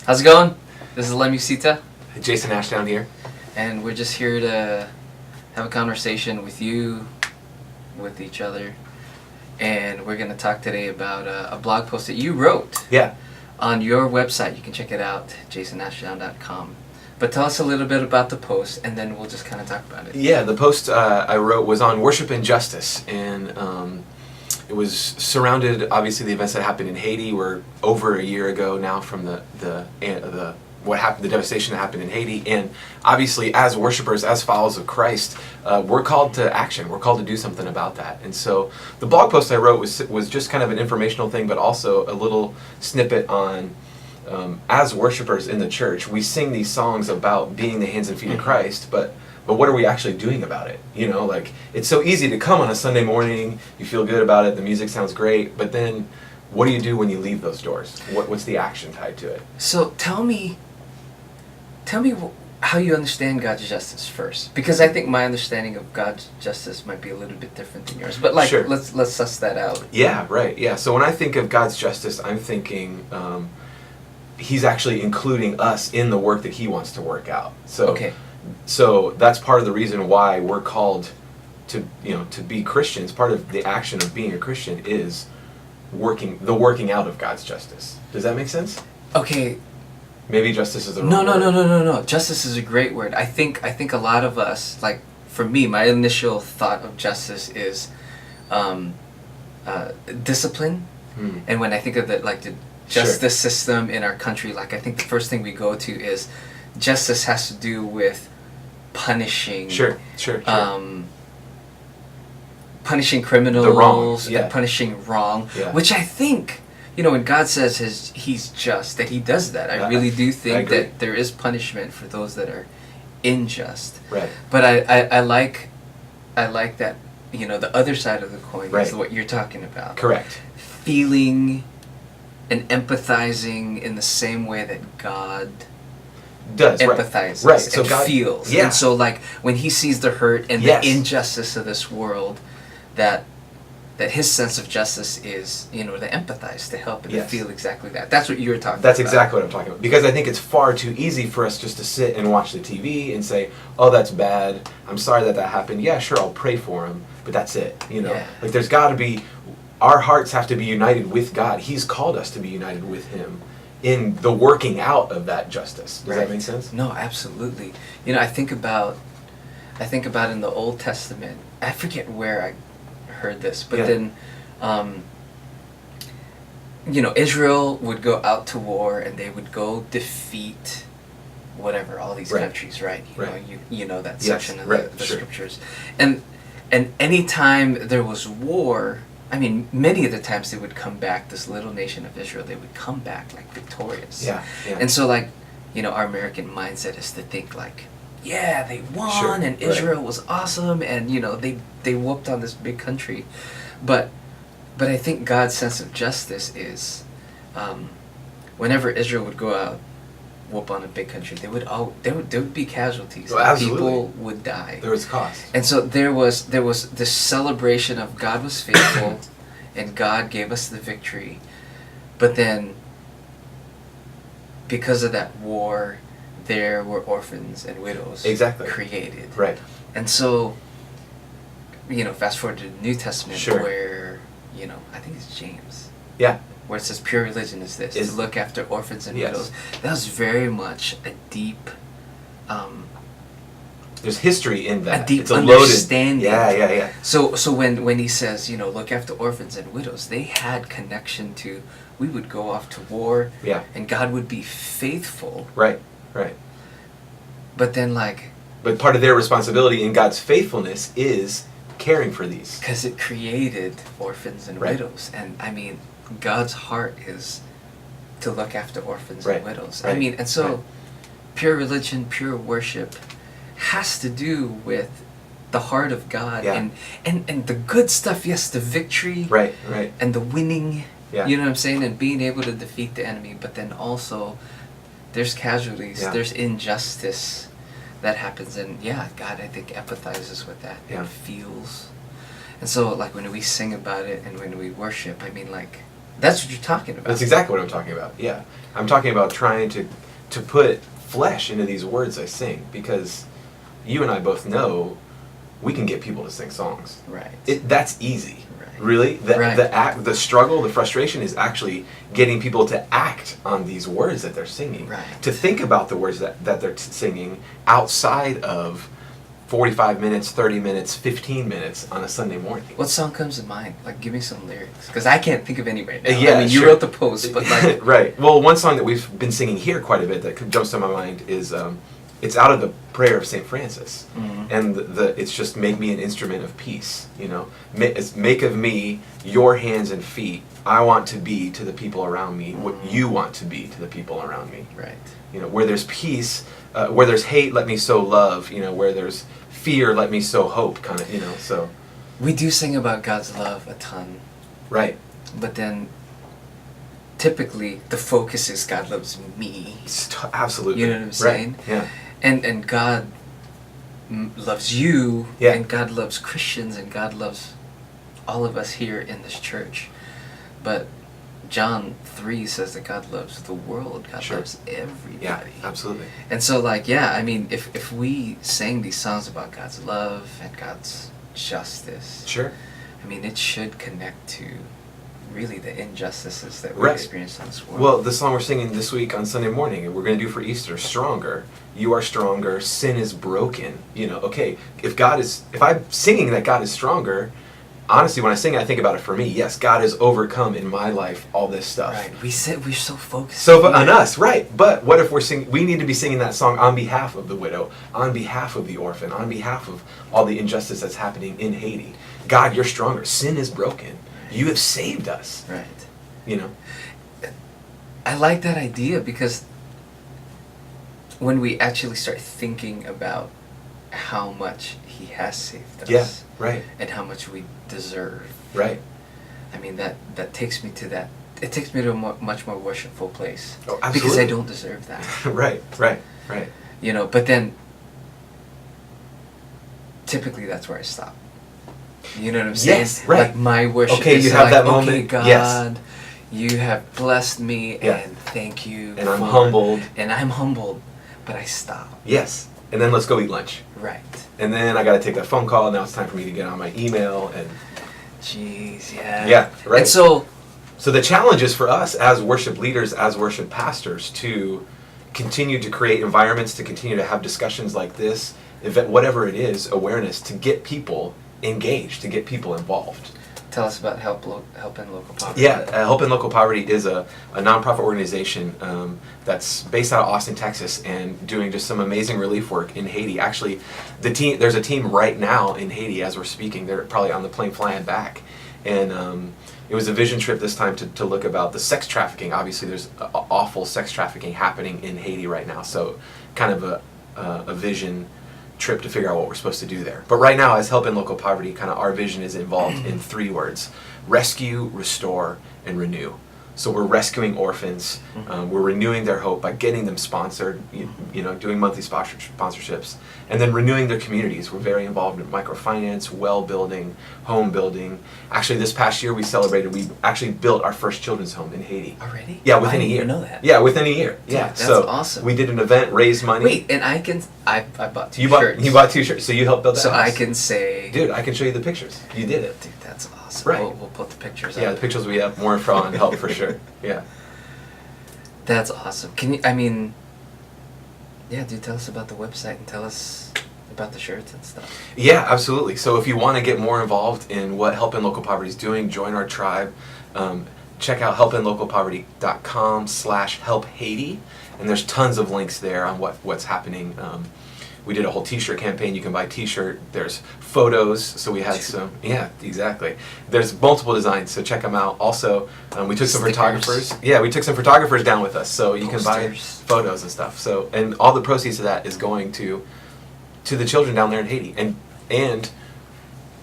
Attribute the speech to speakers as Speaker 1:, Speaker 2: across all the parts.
Speaker 1: How's it going? This is Usita,
Speaker 2: Jasen Ashdown here.
Speaker 1: and we're just here to have a conversation with you, with each other, and we're going to talk today about a blog post that you wrote
Speaker 2: Yeah.
Speaker 1: on your website. You can check it out, jasenashdown.com. But tell us a little bit about the post, and then we'll just kind of talk about it.
Speaker 2: Yeah, the post I wrote was on worship and justice, and it was surrounded, obviously, the events that happened in Haiti. We're over a year ago now from the what happened, the devastation that happened in Haiti, and obviously, as worshipers, as followers of Christ, we're called to action. We're called to do something about that. And so, the blog post I wrote was just kind of an informational thing, but also a little snippet on. As worshipers in the church, we sing these songs about being the hands and feet of Christ, but what are we actually doing about it? You know, like, it's so easy to come on a Sunday morning, you feel good about it, the music sounds great, but then what do you do when you leave those doors? What's the action tied to it?
Speaker 1: So tell me how you understand God's justice first, because I think my understanding of God's justice might be a little bit different than yours. But
Speaker 2: Sure.
Speaker 1: let's suss that out.
Speaker 2: Yeah, right. Yeah. So when I think of God's justice, I'm thinking He's actually including us in the work that He wants to work out. So,
Speaker 1: Okay.
Speaker 2: So that's part of the reason why we're called to be Christians. Part of the action of being a Christian is working out of God's justice. Does that make sense?
Speaker 1: Okay.
Speaker 2: Maybe justice is the
Speaker 1: No.
Speaker 2: wrong word.
Speaker 1: No. Justice is a great word. I think a lot of us, like for me, my initial thought of justice is discipline. And when I think of the justice system in our country, like I think the first thing we go to is justice has to do with punishing.
Speaker 2: Sure.
Speaker 1: Punishing criminals,
Speaker 2: The wrongs, yeah.
Speaker 1: and punishing wrong,
Speaker 2: Yeah.
Speaker 1: which I think, when God says He's just, that He does that. I really do think
Speaker 2: agree.
Speaker 1: that there is punishment for those that are unjust.
Speaker 2: Right.
Speaker 1: But I like that, the other side of the coin
Speaker 2: Right.
Speaker 1: is what you're talking about.
Speaker 2: Correct.
Speaker 1: Feeling and empathizing in the same way that God
Speaker 2: Does
Speaker 1: empathizes
Speaker 2: right. So
Speaker 1: and
Speaker 2: God
Speaker 1: feels.
Speaker 2: Yeah.
Speaker 1: And so, like, when He sees the hurt and
Speaker 2: Yes.
Speaker 1: the injustice of this world, that His sense of justice is, to empathize, to help, and
Speaker 2: Yes.
Speaker 1: to feel exactly that. That's what you're talking
Speaker 2: That's
Speaker 1: about.
Speaker 2: exactly what I'm talking about. Because I think it's far too easy for us just to sit and watch the TV and say, "Oh, that's bad. I'm sorry that happened. Yeah, sure, I'll pray for him." But that's it.
Speaker 1: Yeah.
Speaker 2: Like, there's got to be, our hearts have to be united with God. He's called us to be united with Him in the working out of that justice. Does that make sense?
Speaker 1: No, absolutely. I think about in the Old Testament. I forget where I heard this, but
Speaker 2: Yeah.
Speaker 1: then, Israel would go out to war and they would go defeat whatever, all these
Speaker 2: Right.
Speaker 1: countries, right?
Speaker 2: Right.
Speaker 1: You know that
Speaker 2: Yes,
Speaker 1: section of
Speaker 2: right,
Speaker 1: the
Speaker 2: sure.
Speaker 1: scriptures, and anytime there was war. I mean, many of the times they would come back, this little nation of Israel, they would come back like victorious.
Speaker 2: Yeah.
Speaker 1: And so, like, our American mindset is to think like, yeah, they won,
Speaker 2: Sure,
Speaker 1: and
Speaker 2: right.
Speaker 1: Israel was awesome, and they whooped on this big country, but I think God's sense of justice is, whenever Israel would go out, whoop on a big country, there would be casualties.
Speaker 2: Well, absolutely.
Speaker 1: People would die.
Speaker 2: There was cost.
Speaker 1: And so there was this celebration of God was faithful, and God gave us the victory. But then, because of that war, there were orphans and widows
Speaker 2: Exactly.
Speaker 1: created.
Speaker 2: Right.
Speaker 1: And so, fast forward to the New Testament,
Speaker 2: Sure.
Speaker 1: where, I think it's James,
Speaker 2: Yeah.
Speaker 1: where it says pure religion is this, to look after orphans and
Speaker 2: Yes.
Speaker 1: widows. That was very much a deep...
Speaker 2: There's history in that.
Speaker 1: A deep
Speaker 2: it's a loaded.
Speaker 1: understanding.
Speaker 2: Yeah.
Speaker 1: So when He says, look after orphans and widows, they had connection to, we would go off to war,
Speaker 2: Yeah.
Speaker 1: and God would be faithful.
Speaker 2: Right.
Speaker 1: But then,
Speaker 2: But part of their responsibility in God's faithfulness is caring for these.
Speaker 1: because it created orphans and
Speaker 2: Right.
Speaker 1: widows, and I mean, God's heart is to look after orphans
Speaker 2: Right.
Speaker 1: and widows.
Speaker 2: Right.
Speaker 1: I mean, and so
Speaker 2: Right.
Speaker 1: pure religion, pure worship has to do with the heart of God,
Speaker 2: Yeah.
Speaker 1: and the good stuff, yes, the victory,
Speaker 2: Right.
Speaker 1: and the winning,
Speaker 2: Yeah.
Speaker 1: you know what I'm saying, and being able to defeat the enemy, but then also there's casualties,
Speaker 2: Yeah.
Speaker 1: there's injustice that happens, and God, I think, empathizes with that
Speaker 2: Yeah.
Speaker 1: and feels. And so, like, when we sing about it and when we worship, I mean, like, That's what you're talking about.
Speaker 2: That's exactly what I'm talking about. Yeah, I'm talking about trying to put flesh into these words I sing, because you and I both know we can get people to sing songs.
Speaker 1: Right.
Speaker 2: That's easy.
Speaker 1: Right.
Speaker 2: Really,
Speaker 1: Right.
Speaker 2: the struggle, the frustration is actually getting people to act on these words that they're singing.
Speaker 1: Right.
Speaker 2: To think about the words that they're singing outside of 45 minutes, 30 minutes, 15 minutes on a Sunday morning.
Speaker 1: What song comes to mind? Like, give me some lyrics, because I can't think of any right now.
Speaker 2: Yeah,
Speaker 1: I mean, you
Speaker 2: sure.
Speaker 1: wrote the post, but like,
Speaker 2: right. Well, one song that we've been singing here quite a bit that jumps to my mind is it's out of the prayer of St. Francis, and it's just make me an instrument of peace. You know, make of me your hands and feet. I want to be to the people around me what you want to be to the people around me.
Speaker 1: Right.
Speaker 2: You know, where there's peace, where there's hate, let me sow love. You know, where there's fear, let me sow hope. Kind of. You know, so
Speaker 1: We do sing about God's love a ton,
Speaker 2: right.
Speaker 1: but then typically the focus is God loves me.
Speaker 2: Absolutely.
Speaker 1: You know what I'm saying?
Speaker 2: Right. Yeah.
Speaker 1: And God loves you,
Speaker 2: Yeah.
Speaker 1: and God loves Christians, and God loves all of us here in this church. But John 3 says that God loves the world. God
Speaker 2: Sure.
Speaker 1: loves everybody.
Speaker 2: Yeah. Absolutely.
Speaker 1: And so, like, yeah, I mean, if we sang these songs about God's love and God's justice,
Speaker 2: Sure.
Speaker 1: I mean, it should connect to really the injustices that we
Speaker 2: Right.
Speaker 1: experience in this world.
Speaker 2: Well, the song we're singing this week on Sunday morning, and we're going to do for Easter, Stronger. You are stronger, sin is broken. You know, okay, if I'm singing that God is stronger, honestly, when I sing it, I think about it for me. Yes, God has overcome in my life all this stuff.
Speaker 1: right. We're so focused.
Speaker 2: So on us, right. But what if we need to be singing that song on behalf of the widow, on behalf of the orphan, on behalf of all the injustice that's happening in Haiti. God, you're stronger. Sin is broken. You have saved us.
Speaker 1: Right.
Speaker 2: You know?
Speaker 1: I like that idea, because when we actually start thinking about how much He has saved us,
Speaker 2: Yeah, right.
Speaker 1: and how much we deserve,
Speaker 2: Right.
Speaker 1: I mean, that takes me to that. It takes me to a much more worshipful place.
Speaker 2: Oh,
Speaker 1: because
Speaker 2: absolutely.
Speaker 1: I don't deserve that.
Speaker 2: Right.
Speaker 1: You know, but then typically that's where I stop. You know what I'm saying?
Speaker 2: Yes, right.
Speaker 1: Like, my worship
Speaker 2: Okay,
Speaker 1: is
Speaker 2: you have
Speaker 1: like,
Speaker 2: that
Speaker 1: okay,
Speaker 2: moment.
Speaker 1: God,
Speaker 2: Yes.
Speaker 1: you have blessed me,
Speaker 2: Yeah.
Speaker 1: and thank you.
Speaker 2: And I'm humbled.
Speaker 1: And I'm humbled, but I stop.
Speaker 2: Yes. And then let's go eat lunch.
Speaker 1: Right.
Speaker 2: And then I got to take that phone call. Now it's time for me to get on my email. And
Speaker 1: Jeez, yeah.
Speaker 2: Yeah, right.
Speaker 1: And so
Speaker 2: the challenge is for us as worship leaders, as worship pastors, to continue to create environments, to continue to have discussions like this, event, whatever it is, awareness, to get people engaged, to get people involved.
Speaker 1: tell us about Help in Local Poverty.
Speaker 2: Yeah, Help in Local Poverty is a nonprofit organization that's based out of Austin, Texas, and doing just some amazing relief work in Haiti. Actually, there's a team right now in Haiti as we're speaking. They're probably on the plane flying back. And it was a vision trip this time to look about the sex trafficking. Obviously, there's awful sex trafficking happening in Haiti right now. So kind of a vision trip to figure out what we're supposed to do there. But right now, as Help in Local Poverty, kind of our vision is involved in 3 words: rescue, restore, and renew. So we're rescuing orphans, we're renewing their hope by getting them sponsored, you know, doing monthly sponsorships, and then renewing their communities. We're very involved in microfinance, well building, home building. Actually, this past year we actually built our first children's home in Haiti.
Speaker 1: Already?
Speaker 2: Yeah, within
Speaker 1: I
Speaker 2: a year.
Speaker 1: didn't even know that.
Speaker 2: Yeah, within a year. Yeah,
Speaker 1: Dude, that's
Speaker 2: so
Speaker 1: awesome.
Speaker 2: we did an event, raised money.
Speaker 1: Wait, and I bought 2
Speaker 2: You
Speaker 1: shirts.
Speaker 2: bought 2 shirts, so you helped build that
Speaker 1: So
Speaker 2: house.
Speaker 1: I can say,
Speaker 2: Dude, I can show you the pictures. You did it.
Speaker 1: dude, that's awesome.
Speaker 2: Right.
Speaker 1: We'll put the pictures
Speaker 2: Yeah,
Speaker 1: up.
Speaker 2: the pictures we have more from Help for sure. Yeah.
Speaker 1: That's awesome. Can you, I mean, yeah, dude, tell us about the website and tell us about the shirts and stuff.
Speaker 2: Yeah, absolutely. So if you want to get more involved in what Help in Local Poverty is doing, join our tribe. Check out helpinlocalpoverty.com/helphaiti, and there's tons of links there on what's happening. We did a whole t-shirt campaign. You can buy a t-shirt. There's photos. So we had some, yeah, exactly. There's multiple designs, so check them out. Also, we took some
Speaker 1: Stickers.
Speaker 2: photographers. Yeah, we took some photographers down with us, so you can buy
Speaker 1: Posters.
Speaker 2: photos and stuff. So, and all the proceeds of that is going to the children down there in Haiti. And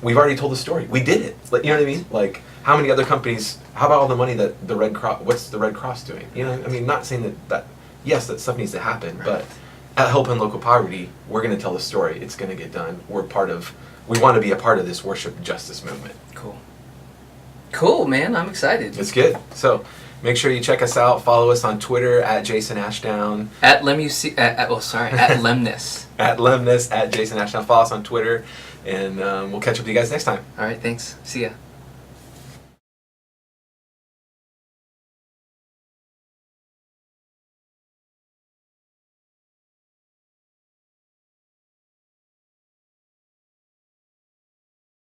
Speaker 2: we've already told the story. We did it. Like, you know what I mean? Like, how many other companies, how about all the money that the Red Cross, what's the Red Cross doing? You know, I mean, not saying that yes, that stuff needs to happen,
Speaker 1: Right.
Speaker 2: but at Help in Local Poverty, we're going to tell the story. It's going to get done. We want to be a part of this worship justice movement.
Speaker 1: Cool. Cool, man. I'm excited.
Speaker 2: It's good. So make sure you check us out. Follow us on Twitter at Jasen Ashdown.
Speaker 1: At at Lemnis.
Speaker 2: At Lemnis, at Jasen Ashdown. Follow us on Twitter, and we'll catch up with you guys next time.
Speaker 1: All right, thanks. See ya.